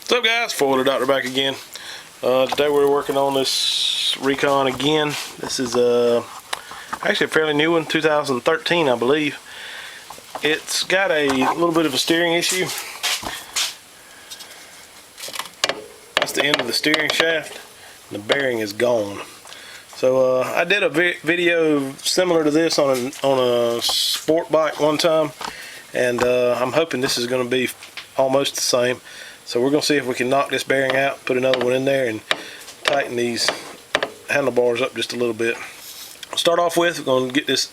What's up, guys? Florida Doctor back again. Today we're working on this Recon again. This is actually a fairly new one, 2013 I believe. It's got a little bit of a steering issue. That's the end of the steering shaft. The bearing is gone. So I did a video similar to this on a sport bike one time, and I'm hoping this is going to be almost the same. So we're going to see if we can knock this bearing out, put another one in there, and tighten these handlebars up just a little bit. I'll start off with, we're going to get this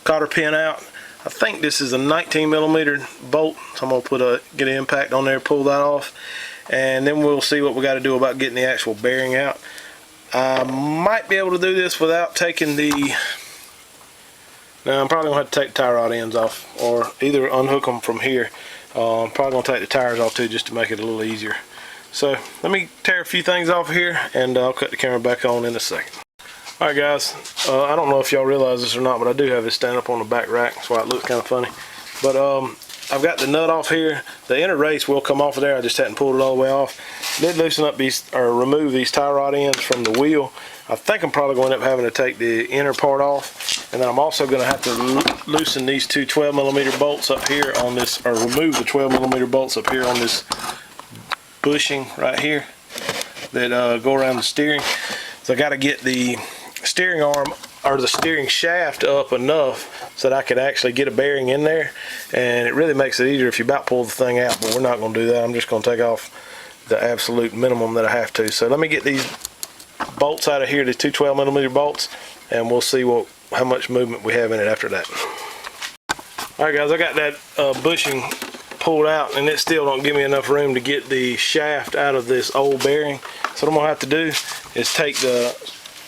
cotter pin out. I think this is a 19mm bolt, so I'm going to get an impact on there, pull that off, and then we'll see what we got to do about getting the actual bearing out. I might be able to do this without taking the... Now I'm probably going to have to take the tie rod ends off, or either unhook them from here. I'm probably going to take the tires off too, just to make it a little easier. So let me tear a few things off here, and I'll cut the camera back on in a second. Alright guys, I don't know if y'all realize this or not, but I do have this stand up on the back rack. That's why it looks kind of funny. But I've got the nut off here. The inner race will come off of there. I just hadn't pulled it all the way off. Did loosen up these, or remove these tie rod ends from the wheel. I think I'm probably going to end up having to take the inner part off, and then I'm also going to have to loosen these two 12mm bolts up here on this, or remove the 12mm bolts up here on this bushing right here that go around the steering. So I got to get the steering arm, or the steering shaft, up enough so that I could actually get a bearing in there, and it really makes it easier if you about pull the thing out, but we're not going to do that. I'm just going to take off the absolute minimum that I have to. So let me get these bolts out of here, the two 12mm bolts, and we'll see how much movement we have in it after that. Alright guys, I got that bushing pulled out, and it still don't give me enough room to get the shaft out of this old bearing. So what I'm going to have to do is take the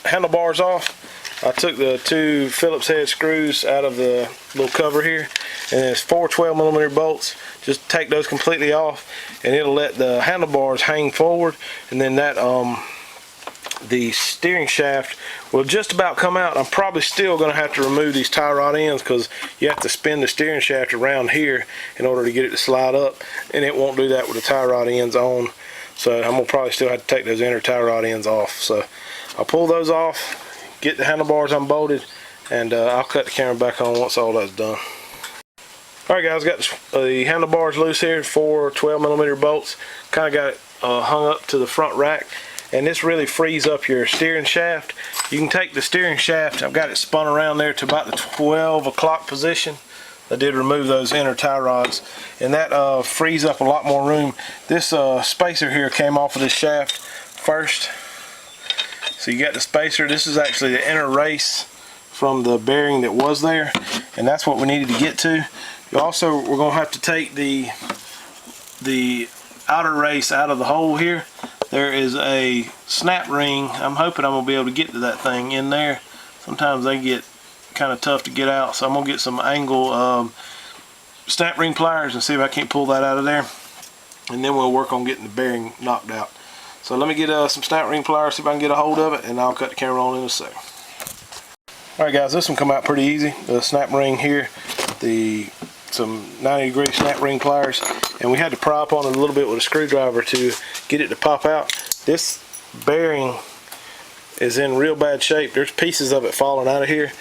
handlebars off. I took the two Phillips head screws out of the little cover here, and there's four 12mm bolts. Just take those completely off, and it'll let the handlebars hang forward, and then that the steering shaft will just about come out. I'm probably still going to have to remove these tie rod ends, because you have to spin the steering shaft around here in order to get it to slide up, and it won't do that with the tie rod ends on. So I'm going to probably still have to take those inner tie rod ends off. So I'll pull those off, get the handlebars unbolted, and I'll cut the camera back on once all that's done. Alright guys, got the handlebars loose here, four 12mm bolts. Kind of got it hung up to the front rack, and this really frees up your steering shaft. You can take the steering shaft, I've got it spun around there to about the 12 o'clock position. I did remove those inner tie rods, and that frees up a lot more room. This spacer here came off of this shaft first. So you got the spacer. This is actually the inner race from the bearing that was there, and that's what we needed to get to. Also, we're going to have to take the outer race out of the hole here. There is a snap ring. I'm hoping I'm going to be able to get to that thing in there. Sometimes they get kind of tough to get out, so I'm going to get some angle snap ring pliers and see if I can't pull that out of there, and then we'll work on getting the bearing knocked out. So let me get some snap ring pliers, see if I can get a hold of it, and I'll cut the camera on in a sec. Alright guys, this one come out pretty easy. The snap ring here, some 90-degree snap ring pliers, and we had to pry up on it a little bit with a screwdriver to get it to pop out. This bearing is in real bad shape. There's pieces of it falling out of here.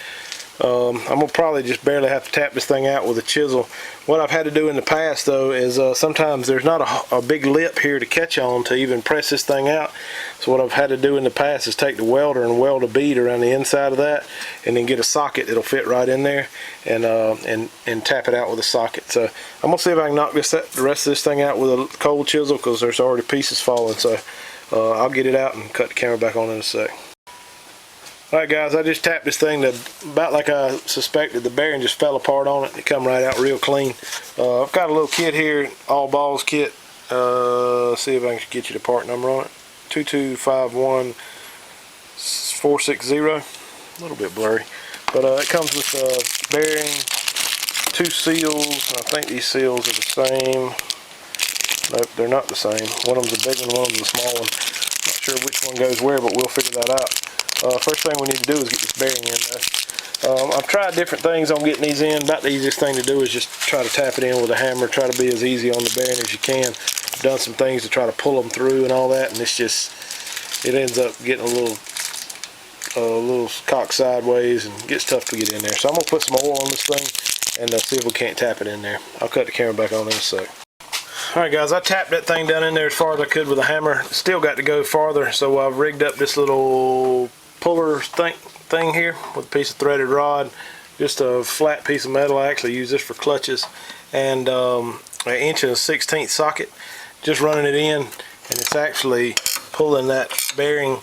I'm going to probably just barely have to tap this thing out with a chisel. What I've had to do in the past though is sometimes there's not a big lip here to catch on to even press this thing out. So what I've had to do in the past is take the welder and weld a bead around the inside of that, and then get a socket that'll fit right in there, and tap it out with a socket. So I'm going to see if I can knock the rest of this thing out with a cold chisel, because there's already pieces falling. So I'll get it out and cut the camera back on in a sec. Alright guys, I just tapped this thing to about like I suspected. The bearing just fell apart on it. It come right out real clean. I've got a little kit here, all balls kit. See if I can get you the part number on it. 2251460. A little bit blurry, but it comes with bearing, two seals. I think these seals are the same. Nope, they're not the same. One of them's a big one, one of them's a small one. Not sure which one goes where, but we'll figure that out. First thing we need to do is get this bearing in there. I've tried different things on getting these in. About the easiest thing to do is just try to tap it in with a hammer. Try to be as easy on the bearing as you can. done some things to try to pull them through and all that, and it ends up getting a little cocked sideways and gets tough to get in there. So I'm gonna put some oil on this thing and see if we can't tap it in there. I'll cut the camera back on in a sec. Alright guys, I tapped that thing down in there as far as I could with a hammer. Still got to go farther, so I've rigged up this little puller thing here with a piece of threaded rod, just a flat piece of metal. I actually use this for clutches, and an 1 1/16 socket, just running it in, and it's actually pulling that bearing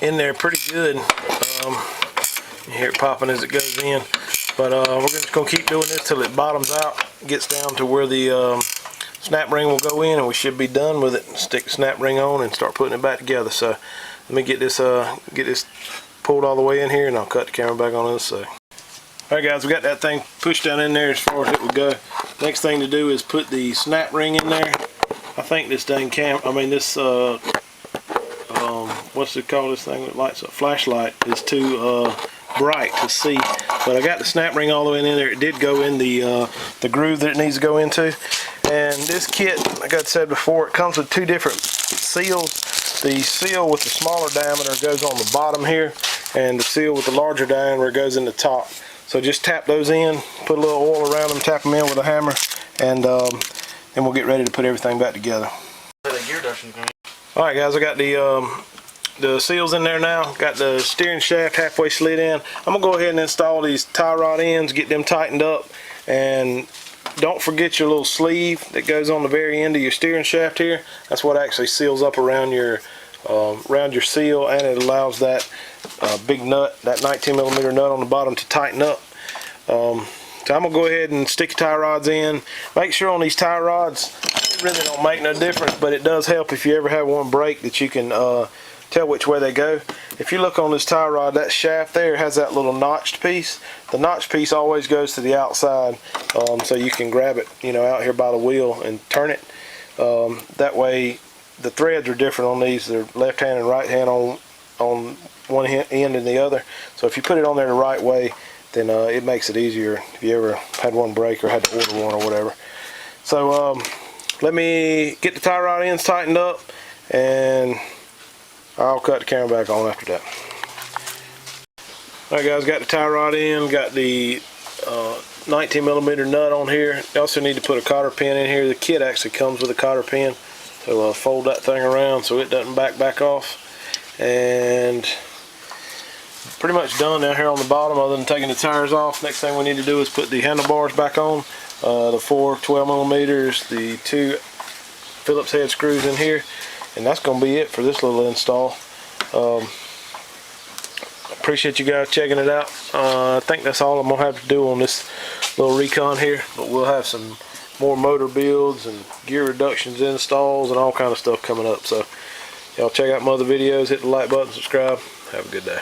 in there pretty good. You hear it popping as it goes in, but we're just going to keep doing this till it bottoms out, gets down to where the snap ring will go in, and we should be done with it. Stick the snap ring on and start putting it back together. So let me get this pulled all the way in here, and I'll cut the camera back on in a sec. Alright guys, we got that thing pushed down in there as far as it would go. Next thing to do is put the snap ring in there. I think this dang what's it called, this thing that lights up, flashlight, is too bright to see, but I got the snap ring all the way in there. It did go in the groove that it needs to go into. And this kit, like I said before, it comes with two different seals. The seal with the smaller diameter goes on the bottom here, and the seal with the larger diameter goes in the top. So just tap those in, put a little oil around them, tap them in with a hammer, and then we'll get ready to put everything back together. Alright guys, I got the seals in there now. Got the steering shaft halfway slid in. I'm going to go ahead and install these tie rod ends, get them tightened up, and don't forget your little sleeve that goes on the very end of your steering shaft here. That's what actually seals up around your seal, and it allows that big nut, that 19mm nut on the bottom, to tighten up. So I'm going to go ahead and stick your tie rods in. Make sure on these tie rods, it really don't make no difference, but it does help if you ever have one break that you can tell which way they go. If you look on this tie rod, that shaft there has that little notched piece. The notched piece always goes to the outside, so you can grab it, out here by the wheel and turn it. That way, the threads are different on these. They're left hand and right hand on one end and the other. So if you put it on there the right way, then it makes it easier if you ever had one break or had to order one or whatever. So let me get the tie rod ends tightened up, and I'll cut the camera back on after that. Alright guys, got the tie rod in, got the 19mm nut on here. You also need to put a cotter pin in here. The kit actually comes with a cotter pin, so fold that thing around so it doesn't back off. And pretty much done down here on the bottom, other than taking the tires off. Next thing we need to do is put the handlebars back on. The 4 12mm, the 2 Phillips head screws in here, and that's going to be it for this little install. Appreciate you guys checking it out. I think that's all I'm going to have to do on this little Recon here, but we'll have some more motor builds and gear reductions, installs, and all kind of stuff coming up. So y'all check out my other videos, hit the like button, subscribe. Have a good day.